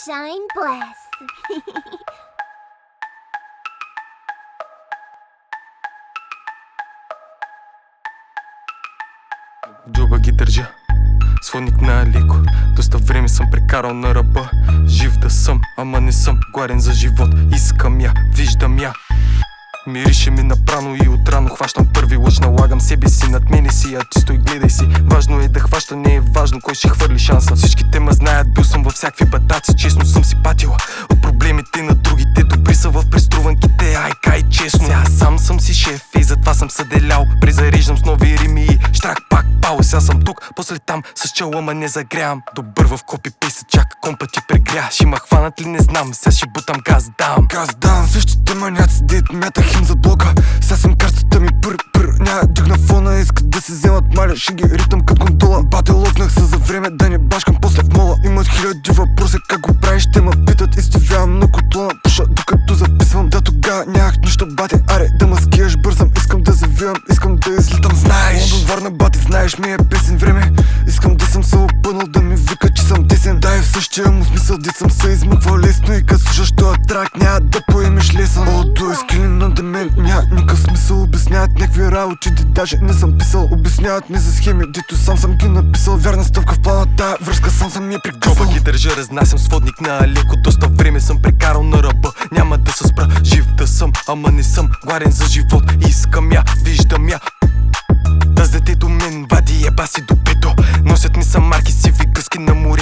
Shine Bless. В джоба ги държа, сводник на Алико. Доста време съм прекарал на ръба. Жив да съм, ама не съм гладен за живот. Искам я, виждам я. Мирише ми напрано и отрано хващам първи лъч. Налагам себе си, над мене си, а ти стой гледай си. Важно е да хваща, не е важно кой ще хвърли шанса. Всички те ме знаят, бил съм във всякакви батаци. Честно съм си патила от проблемите на другите. Добри са в преструванките, айка честно. Сега сам съм си шеф и затова съм съделял. Презареждам с нови рими и штрак пак пау. Сега съм тук, после там с чела, ма не загрявам. Добър в копи пейса, чака компа ти прегря. Ще ма хванат ли не знам, сега ще бутам газ дам. Газ дам, същите маняци дед мятах им за блока. Сега съм карстата ми няма дигна фона. Искат да се вземат маля, ще ги ритам като гондола. Бате локнах се за време да не башкам после в мола. Имат хиляди въпроси как го правиш, те ме питат. Изтивявам на котлона, пуша докато записвам. Да тогава нямах нищо бате, аре да маскираш бързам. Искам да завивам, искам да излитам, знаеш. Лондон, Варна, бати, знаеш ми е песен време. Искам да съм се опънал, да ми вика, че съм десен. Дай в същия му смисъл, дет съм се измъквал лесно. И като слушаш този трак, няма да поемеш лесън. До изкилен на демент, няма никакъв смисъл. Обясняват някакви работи, де даже не съм писал. Обясняват ми за схеми, дето сам съм ги написал. Вярна стъпка в плана, тая връзка сам съм я пригасал. Джоба ги държа, разнасям сводник на Алеко. Доста време съм прекарал на ръба, няма да се спра. Жив да съм, ама не съм гладен за живот. Искам я, виждам я. Да с детето мен вади еба си до пето. Носят ми са марки, сиви гъски на море.